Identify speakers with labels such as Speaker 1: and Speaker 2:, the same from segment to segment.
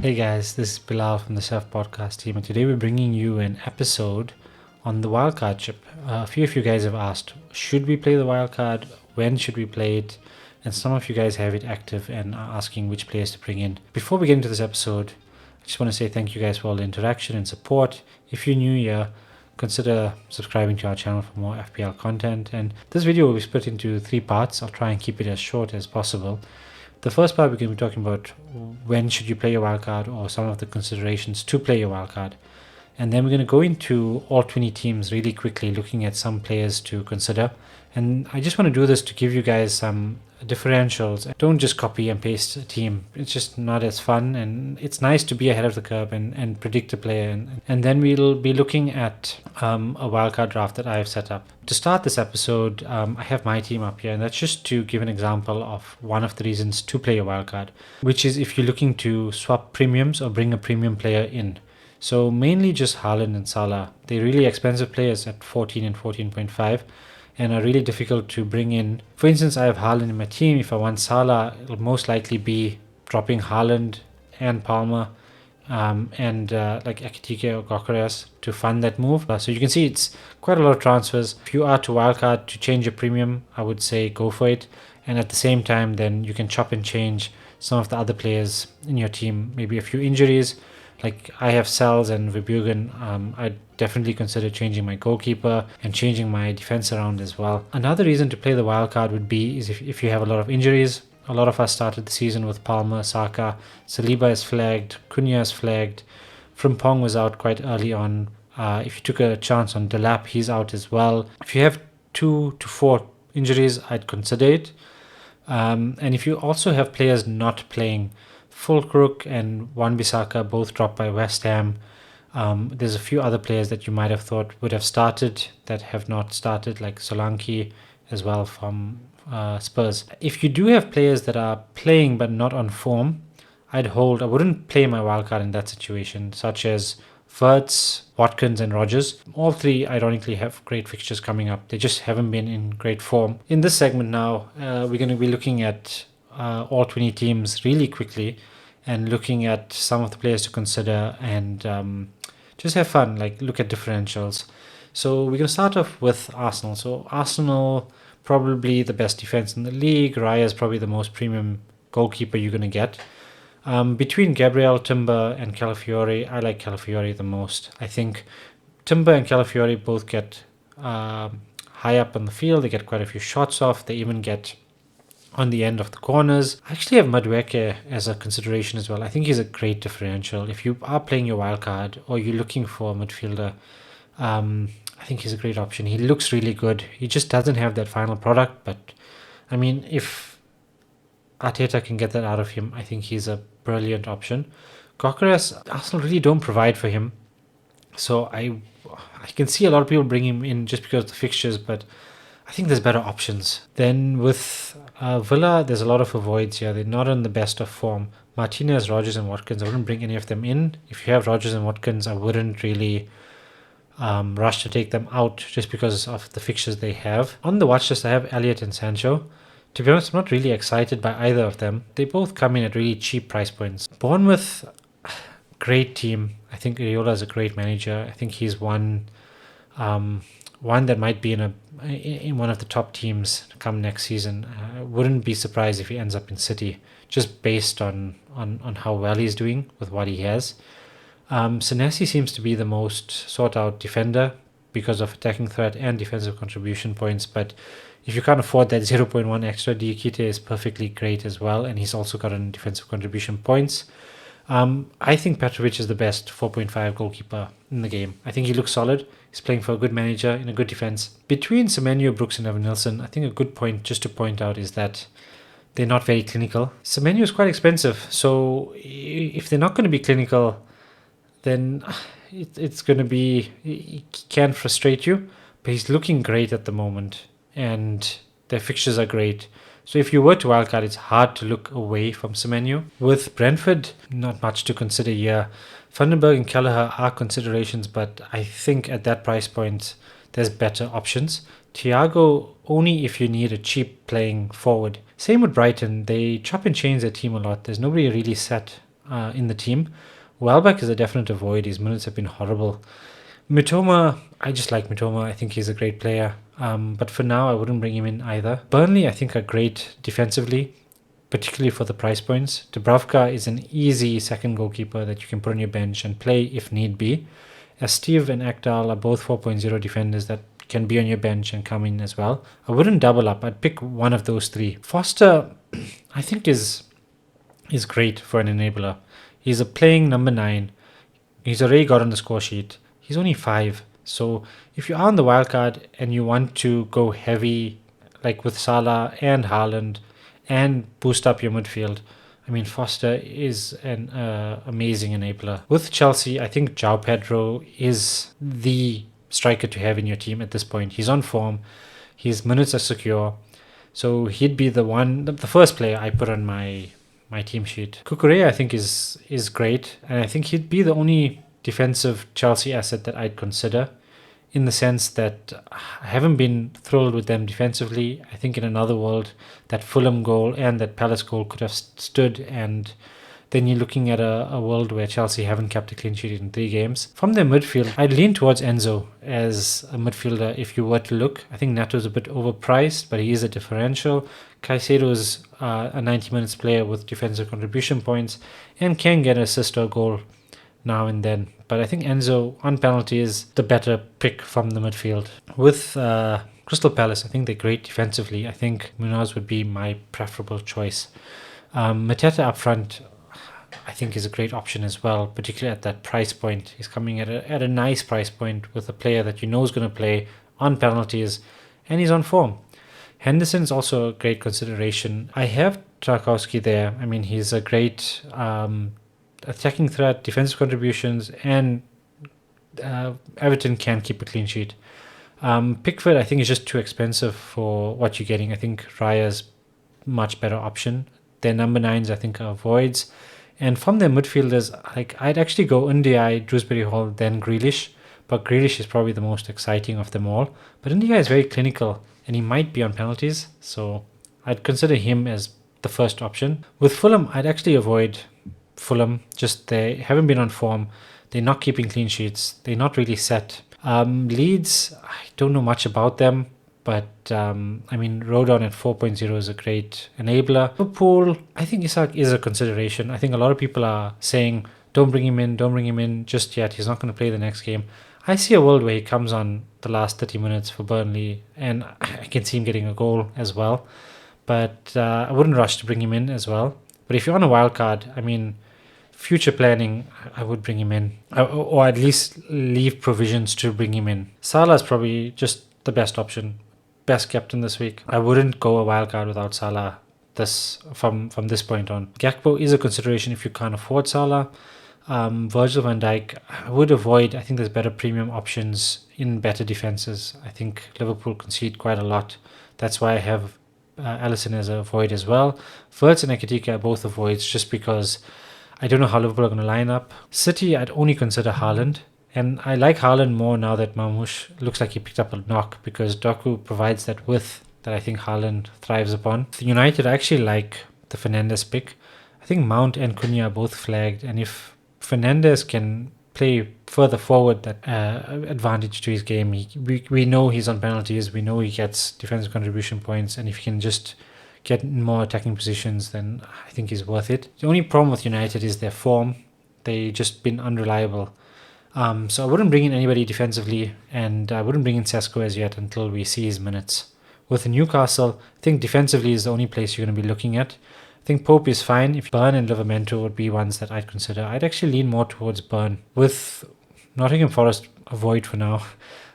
Speaker 1: Hey guys, this is Bilal from the Chef Podcast team, and today we're bringing you an episode on the Wildcard chip. A few of you guys have asked, should we play the Wildcard? When should we play it? And some of you guys have it active and are asking which players to bring in. Before we get into this episode, I just want to say thank you guys for all the interaction and support. If you're new here, consider subscribing to our channel for more FPL content. And this video will be split into 3 parts. I'll try and keep it as short as possible. The first part, we're going to be talking about when should you play your wildcard, or some of the considerations to play your wildcard. And then we're going to go into all 20 teams really quickly, looking at some players to consider. And I just want to do this to give you guys some differentials. Don't just copy and paste a team. It's just not as fun, and it's nice to be ahead of the curve and predict a player. And then we'll be looking at a wildcard draft that I've set up. To start this episode, I have my team up here, and that's just to give an example of one of the reasons to play a wildcard, which is if you're looking to swap premiums or bring a premium player in. So mainly just Haaland and Salah. They're really expensive players at 14 and 14.5 and are really difficult to bring in. For instance, I have Haaland in my team. If I want Salah, it'll most likely be dropping Haaland and Palmer and like Ekitike or Gokares to fund that move. So you can see it's quite a lot of transfers. If you are to wildcard to change your premium, I would say go for it. And at the same time, then you can chop and change some of the other players in your team. Maybe a few injuries. Like I have Sels and Verbruggen. I'd definitely consider changing my goalkeeper and changing my defense around as well. Another reason to play the wildcard would be is if you have a lot of injuries. A lot of us started the season with Palmer, Saka, Saliba is flagged, Cunha is flagged, Frimpong was out quite early on. If you took a chance on Delap, he's out as well. If you have 2 to 4 injuries, I'd consider it. And if you also have players not playing, Fulkrug and Wan-Bissaka both dropped by West Ham. There's a few other players that you might have thought would have started that have not started, like Solanke as well from Spurs. If you do have players that are playing but not on form, I'd hold. I wouldn't play my wildcard in that situation, such as Wirtz, Watkins and Rodgers. All 3 ironically have great fixtures coming up. They just haven't been in great form. In this segment now, we're going to be looking at all 20 teams really quickly and looking at some of the players to consider and just have fun, like look at differentials. So we're going to start off with Arsenal. So Arsenal, probably the best defense in the league. Raya is probably the most premium goalkeeper you're going to get. Between Gabriel, Timber and Calafiori, I like Calafiori the most. I think Timber and Calafiori both get high up on the field. They get quite a few shots off. They even get on the end of the corners. I actually have Madueke as a consideration as well. I think he's a great differential. If you are playing your wildcard or you're looking for a midfielder, I think he's a great option. He looks really good. He just doesn't have that final product, but I mean, if Arteta can get that out of him, I think he's a brilliant option. Gokares, Arsenal really don't provide for him. So I can see a lot of people bring him in just because of the fixtures, but I think there's better options. Then with Villa, there's a lot of avoids here. They're not in the best of form. Martinez, Rodgers and Watkins, I wouldn't bring any of them in. If you have Rodgers and Watkins, I wouldn't really rush to take them out just because of the fixtures they have. On the watch list, I have Elliott and Sancho. To be honest, I'm not really excited by either of them. They both come in at really cheap price points. Bournemouth, great team. I think Iraola is a great manager. I think he's one that might be in one of the top teams come next season. I wouldn't be surprised if he ends up in City, just based on how well he's doing with what he has. Senesi seems to be the most sought out defender because of attacking threat and defensive contribution points, but if you can't afford that 0.1 extra, Diakite is perfectly great as well, and he's also got an defensive contribution points. I think Petrovic is the best 4.5 goalkeeper in the game. I think he looks solid. He's playing for a good manager in a good defense. Between Semenyo, Brooks and Evan-Nilsson, I think a good point just to point out is that they're not very clinical. Semenyo is quite expensive, so if they're not going to be clinical, then it's going to be, he can frustrate you, but he's looking great at the moment and their fixtures are great. So if you were to wildcard, it's hard to look away from Semenyo. With Brentford, not much to consider here. Vandenberg and Kelleher are considerations, but I think at that price point, there's better options. Thiago, only if you need a cheap playing forward. Same with Brighton. They chop and change their team a lot. There's nobody really set in the team. Welbeck is a definite avoid. His minutes have been horrible. Mitoma, I just like Mitoma. I think he's a great player. But for now, I wouldn't bring him in either. Burnley, I think, are great defensively, particularly for the price points. Dubravka is an easy second goalkeeper that you can put on your bench and play if need be. As Steve and Ekdal are both 4.0 defenders that can be on your bench and come in as well. I wouldn't double up. I'd pick one of those three. Foster, I think, is great for an enabler. He's a playing number 9. He's already got on the score sheet. He's only 5. So if you are on the wildcard and you want to go heavy, like with Salah and Haaland, and boost up your midfield, I mean, Foster is an amazing enabler. With Chelsea, I think João Pedro is the striker to have in your team at this point. He's on form. His minutes are secure. So he'd be the first player I put on my team sheet. Cucurella, I think, is great. And I think he'd be the only defensive Chelsea asset that I'd consider, in the sense that I haven't been thrilled with them defensively. I think in another world, that Fulham goal and that Palace goal could have stood, and then you're looking at a world where Chelsea haven't kept a clean sheet in 3 games. From their midfield, I'd lean towards Enzo as a midfielder if you were to look. I think Nato's a bit overpriced, but he is a differential. Caicedo's a 90 minutes player with defensive contribution points and can get an assist or goal now and then. But I think Enzo on penalty is the better pick from the midfield. With Crystal Palace, I think they're great defensively. I think Munoz would be my preferable choice. Mateta up front, I think, is a great option as well, particularly at that price point. He's coming at a nice price point with a player that you know is going to play on penalties, and he's on form. Henderson's also a great consideration. I have Tarkowski there. I mean, he's a great attacking threat, defensive contributions, and Everton can keep a clean sheet. Pickford, I think, is just too expensive for what you're getting. I think Raya's much better option. Their number 9s, I think, are voids. And from their midfielders, I'd actually go Ndiaye, Dewsbury Hall, then Grealish. But Grealish is probably the most exciting of them all. But Ndiaye is very clinical, and he might be on penalties, so I'd consider him as the first option. With Fulham, I'd actually avoid Fulham. Just they haven't been on form. They're not keeping clean sheets. They're not really set. Leeds, I don't know much about them, but I mean, Rodon at 4.0 is a great enabler. Liverpool, I think Isak is a consideration. I think a lot of people are saying, don't bring him in just yet. He's not going to play the next game. I see a world where he comes on the last 30 minutes for Burnley, and I can see him getting a goal as well. But I wouldn't rush to bring him in as well. But if you're on a wild card, I mean, future planning, I would bring him in, or at least leave provisions to bring him in. Salah is probably just the best option, best captain this week. I wouldn't go a wild card without Salah from this point on. Gakpo is a consideration if you can't afford Salah. Virgil van Dijk, I would avoid. I think there's better premium options in better defenses. I think Liverpool concede quite a lot. That's why I have Alisson as a void as well. Wirtz and Ekitike are both avoids, just because I don't know how Liverpool are going to line up. City, I'd only consider Haaland. And I like Haaland more now that Marmoush looks like he picked up a knock, because Doku provides that width that I think Haaland thrives upon. For United, I actually like the Fernandes pick. I think Mount and Cunha are both flagged, and if Fernandes can play further forward, that advantage to his game. We know he's on penalties. We know he gets defensive contribution points, and if he can just get in more attacking positions, then I think he's worth it. The only problem with United is their form. They've just been unreliable. So I wouldn't bring in anybody defensively, and I wouldn't bring in Sesko as yet until we see his minutes. With Newcastle, I think defensively is the only place you're going to be looking at. I think Pope is fine. If Burn and Livramento would be ones that I'd consider. I'd actually lean more towards Burn. With Nottingham Forest, avoid for now.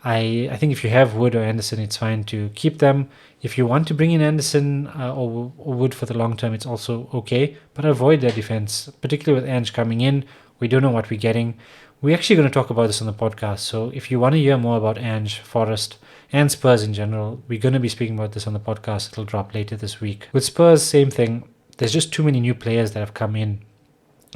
Speaker 1: I think if you have Wood or Anderson, it's fine to keep them. If you want to bring in Anderson or Wood for the long term, it's also okay. But avoid their defense, particularly with Ange coming in. We don't know what we're getting. We're actually going to talk about this on the podcast. So if you want to hear more about Ange, Forest, and Spurs in general, we're going to be speaking about this on the podcast. It'll drop later this week. With Spurs, same thing. There's just too many new players that have come in.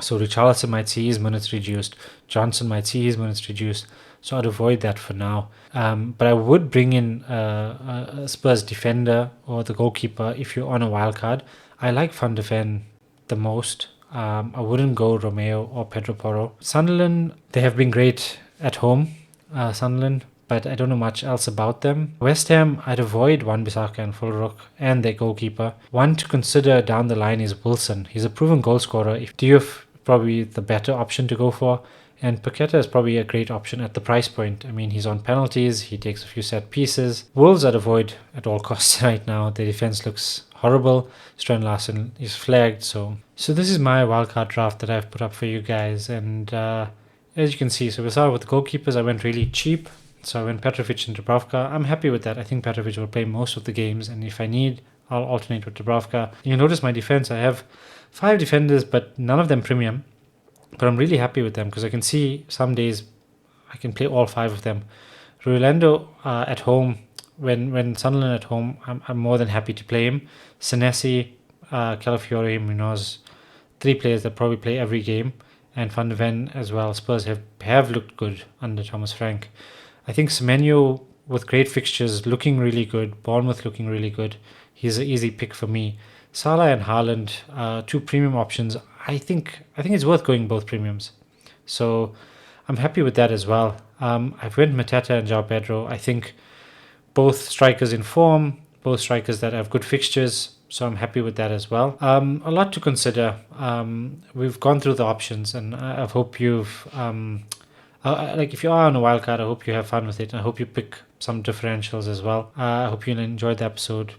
Speaker 1: So Richarlison might see his minutes reduced. Johnson might see his minutes reduced. So I'd avoid that for now. But I would bring in a Spurs defender or the goalkeeper if you're on a wild card. I like Van de Ven the most. I wouldn't go Romeo or Pedro Porro. Sunderland, they have been great at home, Sunderland, but I don't know much else about them. West Ham, I'd avoid Wan-Bissaka and Fulrock and their goalkeeper. One to consider down the line is Wilson. He's a proven goal scorer. If Diouf probably the better option to go for, and Paqueta is probably a great option at the price point. I mean, he's on penalties, he takes a few set pieces. Wolves I'd avoid at all costs right now. Their defense looks horrible. Strand Larsen is flagged, so this is my wildcard draft that I've put up for you guys. And as you can see, so we started with the goalkeepers. I went really cheap. So I went Petrovic and Dubravka. I'm happy with that. I think Petrovic will play most of the games, and if I need, I'll alternate with Dubravka. You'll notice my defense. I have 5 defenders, but none of them premium. But I'm really happy with them because I can see some days I can play all 5 of them. Rolando at home, when Sunderland at home, I'm more than happy to play him. Senesi, Calafiore, Munoz, 3 players that probably play every game. And Van de Ven as well. Spurs have looked good under Thomas Frank. I think Semenyo, with great fixtures, looking really good. Bournemouth looking really good. He's an easy pick for me. Salah and Haaland, 2 premium options. I think it's worth going both premiums. So I'm happy with that as well. I've went Mateta and João Pedro. I think both strikers in form, both strikers that have good fixtures. So I'm happy with that as well. A lot to consider. We've gone through the options, and I hope you've like if you are on a wildcard, I hope you have fun with it. I hope you pick some differentials as well. I hope you enjoyed the episode.